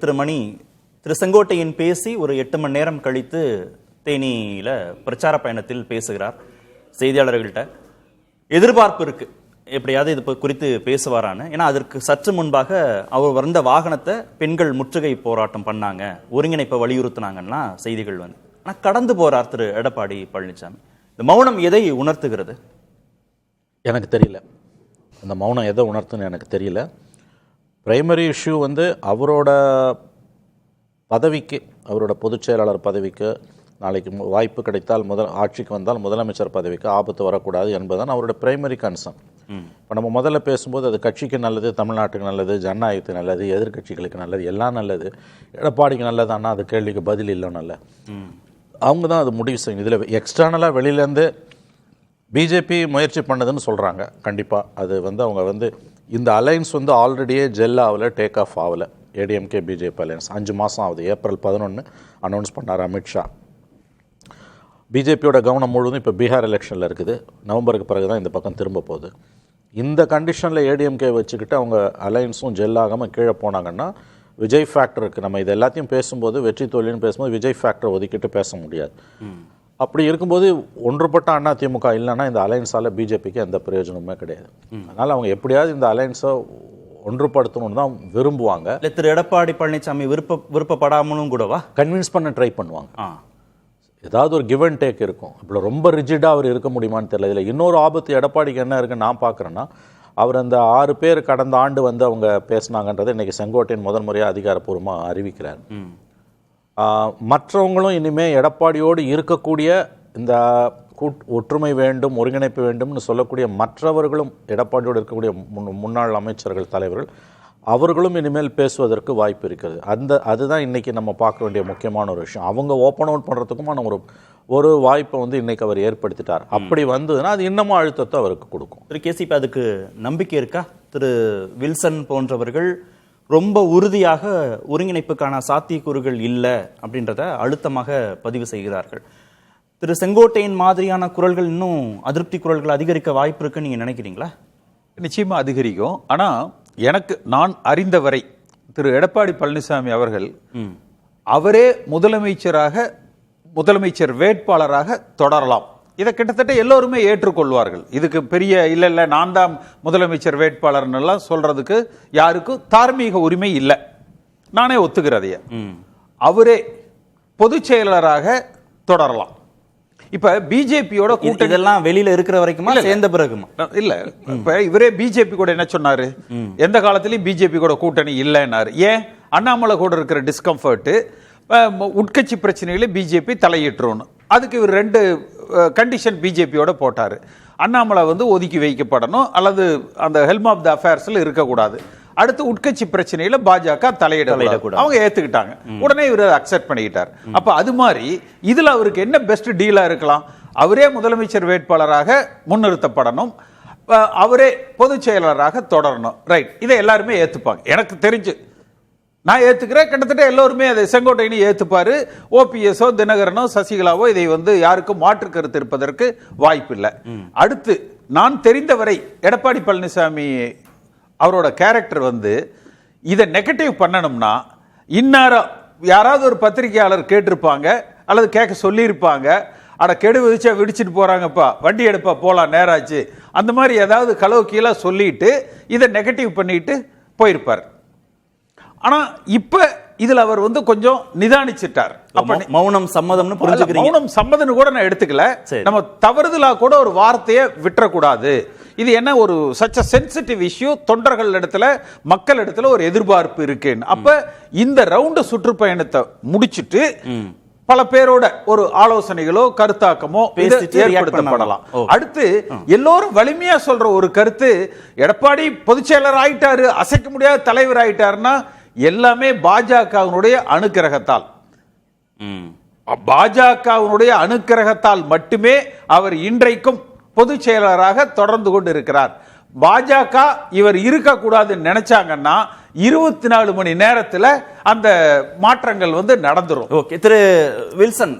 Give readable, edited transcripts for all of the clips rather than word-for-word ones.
திரு மணி, திரு செங்கோட்டையன் பேசி ஒரு 8 மணி நேரம் கழித்து தேனியில பிரச்சார பயணத்தில் பேசுகிறார். செய்தியாளர்கள்ட்ட எதிர்பார்ப்பு இருக்கு, எப்படியாவது இது குறித்து பேசுவாரான்னு. ஏன்னா அதற்கு சற்று முன்பாக அவர் வந்த வாகனத்தை பெண்கள் முற்றுகை போராட்டம் பண்ணாங்க, ஒருங்கிணைப்பை வலியுறுத்தினாங்கன்னா செய்திகள் வந்து. ஆனால் கடந்து போறார் திரு எடப்பாடி பழனிசாமி. இந்த மௌனம் எதை உணர்த்துகிறது? எனக்கு தெரியல. அந்த மௌனம் எதை உணர்த்துன்னு எனக்கு தெரியல. பிரைமரி இஷ்யூ வந்து அவரோட பதவிக்கு, அவரோட பொதுச் செயலாளர் பதவிக்கு நாளைக்கு வாய்ப்பு கிடைத்தால் ஆட்சிக்கு வந்தால் முதலமைச்சர் பதவிக்கு ஆபத்து வரக்கூடாது என்பதுதான் அவரோட பிரைமரி கன்சர்ன். இப்போ நம்ம முதல்ல பேசும்போது அது கட்சிக்கு நல்லது, தமிழ்நாட்டுக்கு நல்லது, ஜனநாயகத்துக்கு நல்லது, எதிர்கட்சிகளுக்கு நல்லது, எல்லாம் நல்லது. எடப்பாடிக்கு நல்லதானா அது கேள்விக்கு பதில் இல்லை. நல்ல அவங்க தான் அது முடிவு செய்யணும். இதில் எக்ஸ்டர்னலாக வெளியிலேருந்து பிஜேபி முயற்சி பண்ணதுன்னு சொல்கிறாங்க. கண்டிப்பாக அது வந்து அவங்க வந்து இந்த அலைன்ஸ் வந்து ஆல்ரெடியே ஜெல் ஆகலை, டேக் ஆஃப் ஆகலை. ஏடிஎம்கே பிஜேபி அலையன்ஸ் 5 மாதம் ஆகுது. ஏப்ரல் 11 அனௌன்ஸ் பண்ணார் அமித்ஷா. பிஜேபியோட கவனம் முழுவதும் இப்போ பீகார் எலெக்ஷனில் இருக்குது. நவம்பருக்கு பிறகு தான் இந்த பக்கம் திரும்ப போகுது. இந்த கண்டிஷனில் ஏடிஎம்கே வச்சுக்கிட்டு அவங்க அலையன்ஸும் ஜெல் ஆகாமல் கீழே போனாங்கன்னா விஜய் ஃபேக்டருக்கு, நம்ம இது எல்லாத்தையும் பேசும்போது வெற்றி தோல்வின்னு பேசும்போது விஜய் ஃபேக்டரை ஒதுக்கிட்டு பேச முடியாது. அப்படி இருக்கும்போது ஒன்றுபட்ட அதிமுக இல்லைன்னா இந்த அலையன்ஸால் பிஜேபிக்கு எந்த பிரயோஜனமுமே கிடையாது. அதனால் அவங்க எப்படியாவது இந்த அலையன்ஸை ஒன்றுபடுத்தணும்னு தான் விரும்புவாங்க. இல்லை திரு எடப்பாடி பழனிசாமி விருப்பப்படாமலும் கூடவா கன்வின்ஸ் பண்ண ட்ரை பண்ணுவாங்க. ஏதாவது ஒரு கிவ் அண்ட் டேக் இருக்கும். அப்படி ரொம்ப ரிஜிடாக அவர் இருக்க முடியுமான்னு தெரியல. இதில் இன்னொரு ஆபத்து எடப்பாடிக்கு என்ன இருக்குன்னு நான் பார்க்குறேன்னா, அவர் அந்த 6 பேர் கடந்த ஆண்டு வந்து அவங்க பேசினாங்கன்றதை இன்றைக்கி செங்கோட்டையன் முதல் முறையாக அதிகாரப்பூர்வமாக அறிவிக்கிறார். மற்றவங்களும் இனிமேல் எடப்பாடியோடு இருக்கக்கூடிய இந்த ஒற்றுமை வேண்டும், ஒருங்கிணைப்பு வேண்டும்னு சொல்லக்கூடிய மற்றவர்களும், எடப்பாடியோடு இருக்கக்கூடிய முன்னாள் அமைச்சர்கள், தலைவர்கள், அவர்களும் இனிமேல் பேசுவதற்கு வாய்ப்பு இருக்கிறது. அதுதான் இன்றைக்கி நம்ம பார்க்க வேண்டிய முக்கியமான ஒரு விஷயம். அவங்க ஓப்பன் அவுட் பண்ணுறதுக்குமான ஒரு வாய்ப்பை வந்து இன்றைக்கி அவர் ஏற்படுத்திட்டார். அப்படி வந்ததுன்னா அது இன்னமும் அழுத்தத்தை அவருக்கு கொடுக்கும். திரு கேசி, இப்போ அதுக்கு நம்பிக்கை இருக்கா? திரு வில்சன் போன்றவர்கள் ரொம்ப உறுதியாக ஒருங்கிணைப்புக்கான சாத்தியக்கூறுகள் இல்லை அப்படின்றத அழுத்தமாக பதிவு செய்கிறார்கள். திரு செங்கோட்டையின் மாதிரியான குரல்கள் இன்னும் அதிருப்தி குரல்கள் அதிகரிக்க வாய்ப்பு இருக்குன்னு நீங்கள் நினைக்கிறீங்களா? நிச்சயமாக அதிகரிக்கும். ஆனால் நான் அறிந்தவரை திரு எடப்பாடி பழனிசாமி அவர்கள் அவரே முதலமைச்சர் வேட்பாளராக தொடரலாம். இதை கிட்டத்தட்ட எல்லோருமே ஏற்றுக்கொள்வார்கள். இதுக்கு பெரிய இல்லை நான் தான் முதலமைச்சர் வேட்பாளர்னெல்லாம் சொல்றதுக்கு யாருக்கும் தார்மீக உரிமை இல்லை. நானே ஒத்துக்கிறதைய. அவரே பொதுச் செயலாளராக தொடரலாம். இப்ப பிஜேபியோட கூட்டணி எல்லாம் வெளியில இருக்கிற வரைக்குமா, சேர்ந்த பிறகுமா? இல்ல, இப்ப இவரே பிஜேபி கூட என்ன சொன்னாரு? எந்த காலத்திலயும் பிஜேபி கூட கூட்டணி இல்லைன்னாரு. ஏன்? அண்ணாமலை கூட இருக்கிற டிஸ்கம்ஃபர்ட், உட்கட்சி பிரச்சனைகளை பிஜேபி தலையிட்டுரும். அதுக்கு இவர் 2 கண்டிஷன் பிஜேபியோட போட்டாரு. அண்ணாமலை வந்து ஒதுக்கி வைக்கப்படணும், அல்லது அந்த ஹெல்ம் ஆஃப் த அஃபேர்ஸ்ல இருக்கக்கூடாது. அடுத்து உட்கட்சி பிரச்சனையில பாஜக தலையிடக்கூடாது. அவங்க ஏத்துக்கிட்டாங்க. உடனே இவர் அக்செப்ட் பண்ணிக்கிட்டார். அப்ப அது மாதிரி இதுல அவருக்கு என்ன பெஸ்ட் டீலா இருக்கலாம்? அவரே முதலமைச்சர் வேட்பாளராக முன்னிறுத்தப்படணும், அவரே பொதுச் செயலாளராக தொடரணும். ரைட், இதை எல்லாருமே ஏத்துப்பாங்க. எனக்கு தெரிஞ்சு நான் ஏத்துக்கிறேன். கிட்டத்தட்ட எல்லோருமே அதை செங்கோட்டையனை ஏத்துப்பாரு. ஓபிஎஸ்ஓ, தினகரனோ, சசிகலாவோ இதை வந்து யாருக்கும் மாற்று கருத்து இருப்பதற்கு வாய்ப்பு இல்லை. அடுத்து நான் தெரிந்தவரை எடப்பாடி பழனிசாமி அவரோட கேரக்டர் வந்து இதை நெகட்டிவ் பண்ணணும்னா, இந்நேரம் யாராவது ஒரு பத்திரிகையாளர் கேட்டிருப்பாங்க அல்லது கேட்க சொல்லியிருப்பாங்க, அட கெடு விதிச்சா விடிச்சிட்டு போறாங்கப்பா, வண்டி எடுப்பா போலாம், நேராச்சு, அந்த மாதிரி ஏதாவது களவு கீழே சொல்லிட்டு இதை நெகட்டிவ் பண்ணிட்டு போயிருப்பார். ஆனா இப்ப இதுல அவர் வந்து கொஞ்சம் நிதானிச்சிட்டார். மௌனம் சம்மதம்னு புரிஞ்சுக்கிறீங்க? மௌனம் சம்மதம்னு கூட நான் எடுத்துக்கல. நம்ம தவறுதலா கூட ஒரு வார்த்தையை விட்டுறக்கூடாது. இது என்ன ஒரு சச்ச சென்சிட்டிவ் இஷ்யூ, தொண்டர்கள் இடத்துல, மக்கள் இடத்துல ஒரு எதிர்பார்ப்பு இருக்குன்னு. அப்ப இந்த ரவுண்டு சுற்றுப்பயணத்தை முடிச்சிட்டு பல பேரோட ஒரு ஆலோசனைகளோ கருத்தாக்கமோ ஏற்படுத்தப்படலாம். அடுத்து எல்லோரும் வலிமையா சொல்ற ஒரு கருத்து, எடப்பாடி பொதுச் செயலர் ஆயிட்டாரு, அசைக்க முடியாத தலைவர் ஆயிட்டாருன்னா எல்லாமே பாஜகவினுடைய அனுக்கிரகத்தால். பாஜகவினுடைய அனுக்கிரகத்தால் மட்டுமே அவர் இன்றைக்கும் பொதுச் செயலாளராக தொடர்ந்து கொண்டு இருக்கிறார். பாஜக இவர் இருக்கக்கூடாதுன்னு நினைச்சாங்கன்னா 24 மணி நேரத்தில் அந்த மாற்றங்கள் வந்து நடந்துரும். ஓகே திரு வில்சன்,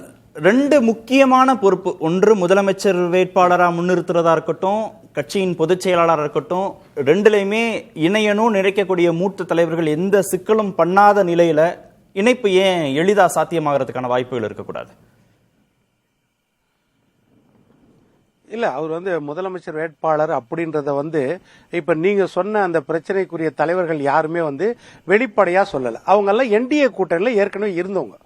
2 முக்கியமான பொறுப்பு, ஒன்று முதலமைச்சர் வேட்பாளராக முன்னிறுத்துறதா இருக்கட்டும், கட்சியின் பொதுச் செயலாளர் இருக்கட்டும், ரெண்டுலையுமே இணையணும் நினைக்கக்கூடிய மூத்த தலைவர்கள் எந்த சிக்கலும் பண்ணாத நிலையில இணைப்பு ஏன் எளிதா சாத்தியமாகறதுக்கான வாய்ப்புகள் இருக்கக்கூடாது? இல்ல அவர் முதலமைச்சர் வேட்பாளர் அப்படின்றத இப்ப நீங்க சொன்ன அந்த பிரச்சனைக்குரிய தலைவர்கள் யாருமே வெளிப்படையா சொல்லல. அவங்க எல்லாம் என்டிஏ கூட்டணியில ஏற்கனவே இருந்தவங்க.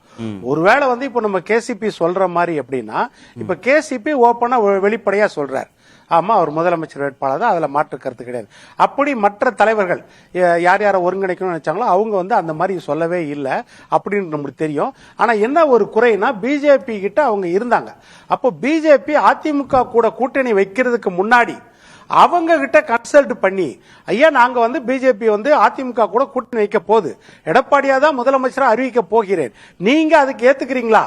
ஒருவேளை இப்ப நம்ம கேசிபி சொல்ற மாதிரி அப்படின்னா, இப்ப கேசிபி ஓப்பனா வெளிப்படையா சொல்றாரு, ஆமா அவர் முதலமைச்சர் வேட்பாளர் தான், அதுல மாற்று கருத்து கிடையாது. அப்படி மற்ற தலைவர்கள் யார் யாரை ஒருங்கிணைக்கணும்னு நினைச்சாங்களோ அவங்க அந்த மாதிரி சொல்லவே இல்லை அப்படின்னு நமக்கு தெரியும். ஆனா என்ன ஒரு குறைனா, பிஜேபி கிட்ட அவங்க இருந்தாங்க. அப்போ பிஜேபி அதிமுக கூட கூட்டணி வைக்கிறதுக்கு முன்னாடி அவங்க கிட்ட கன்சல்ட் பண்ணி, ஐயா நாங்க பிஜேபி அதிமுக கூட கூட்டணி வைக்க போகுது, எடப்பாடியா தான் முதலமைச்சரா அறிவிக்க போகிறேன், நீங்க அதுக்கு ஏத்துக்கிறீங்களா,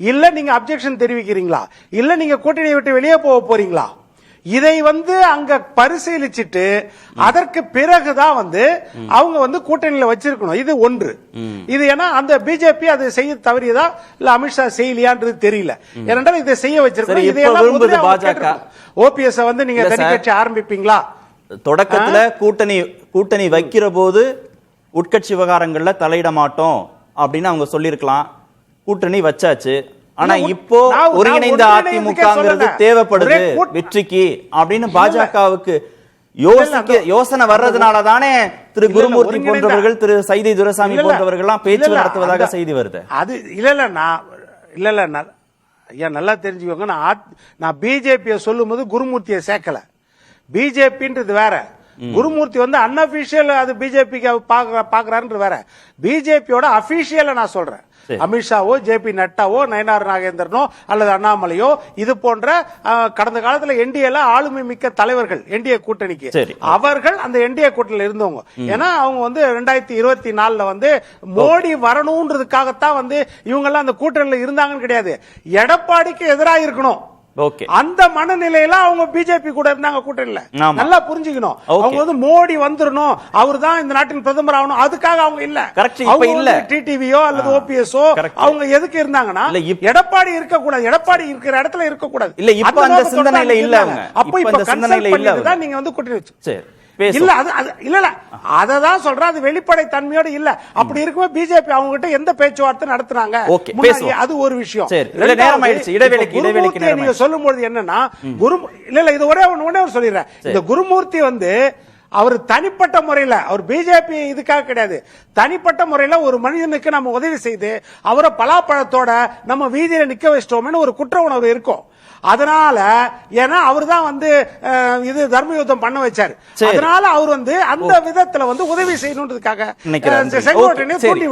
இல்ல நீங்க அப்செக்ஷன் தெரிவிக்கிறீங்களா, இல்ல நீங்க கூட்டணியை விட்டு வெளியே போக போறீங்களா, இதை அங்க பரிசீலிச்சுட்டு அதற்கு பிறகுதான் அவங்க கூட்டணியில வச்சிருக்கணும். இது ஒன்று. இது ஏன்னா அந்த பிஜேபி அதை செய்ய தவறியதா இல்ல அமித்ஷா செய்யலையான்றது தெரியல. ஏனென்றால் இதை செய்ய வச்சிருக்கணும். இதையெல்லாம் பாஜக ஓபிஎஸ் நீங்க தனி கட்சி ஆரம்பிப்பீங்களா? தொடக்கத்துல கூட்டணி வைக்கிற போது உட்கட்சி விவகாரங்கள்ல தலையிட மாட்டோம் அப்படின்னு அவங்க சொல்லிருக்கலாம். கூட்டணி வச்சாச்சு. ஆனா இப்போ ஒருங்கிணைந்த அதிமுக தேவைப்படுது வெற்றிக்கு அப்படின்னு பாஜகவுக்கு யோசனை வர்றதுனால தானே திரு குருமூர்த்தி போன்றவர்கள், திரு சைதை துரைசாமி போன்றவர்கள் எல்லாம் பேச்சு நடத்துவதாக செய்தி வருது. அது இல்ல ஐயா நல்லா தெரிஞ்சுக்கோங்க. நான் பிஜேபியை சொல்லும் போது குருமூர்த்தியை சேர்க்கல. பிஜேபின்றது வேற, குருமூர்த்தி அன்அபிஷியல் அது பிஜேபிக்கு பாக்குறாருன்றது வேற. பிஜேபியோட அபிஷியல நான் சொல்றேன். அமித்ஷாவோ ஜேபி நட்டாவோ நயனார் நாகேந்திரனோ அல்லது அண்ணாமலையோ இது போன்ற கடந்த காலத்துல என்டிஏல ஆளுமை மிக்க தலைவர்கள் என்டிஏ கூட்டணிக்கு அவர்கள் அந்த என்டிஏ கூட்டணியில இருந்தவங்க. ஏன்னா அவங்க 2024 மோடி வரணும்ன்றதுக்காகத்தான் இவங்க எல்லாம் அந்த கூட்டணியில இருந்தாங்கன்னு கிடையாது. எடப்பாடிக்கு எதிராக இருக்கணும் அந்த மனநிலையில அவங்க பிஜேபி கூட இருந்தாங்க கூட்டணியில. நல்லா புரிஞ்சுக்கணும். அவங்க மோடி வந்துடணும், அவர் தான் இந்த நாட்டின் பிரதமர் ஆகணும், அதுக்காக அவங்க இல்ல. டிடிவியோ அல்லது ஓபிஎஸ்ஓ அவங்க எதுக்கு இருந்தாங்கன்னா எடப்பாடி இருக்க கூடாது, எடப்பாடி இருக்கிற இடத்துல இருக்க கூடாது. இல்ல இப்ப அந்த சிந்தனையில இல்ல. அப்ப இப்ப கன்சல்ட் பண்ணிட்டு தான் நீங்க கூட்டணி வச்சு இல்ல இல்ல அததான் சொல்றேன். அது வெளிப்படை தன்மையோட இல்ல. அப்படி இருக்கும்போது பிஜேபி அவங்க கிட்ட எந்த பேச்சுவார்த்தை நடத்துறாங்க அது ஒரு விஷயம். நீங்க சொல்லும்போது என்னன்னா இல்ல இது ஒரே ஒண்ணு சொல்லிடுறேன். இந்த குருமூர்த்தி அவர் தனிப்பட்ட முறையில், அவர் பிஜேபி இதுக்காக கிடையாது, தனிப்பட்ட முறையில் ஒரு மனிதனுக்கு நம்ம உதவி செய்து அவரை பலாப்பழத்தோட நம்ம வீதியில நிக்க வச்சிட்டோம்னு ஒரு குற்ற உணர்வு இருக்கும். அதனால ஏன்னா அவர் தான் இது தர்ம யுத்தம் பண்ண வச்சாரு. அதனால அவர் அந்த விதத்துல உதவி செய்யணுன்றதுக்காக செங்கோட்டையனை தூண்டி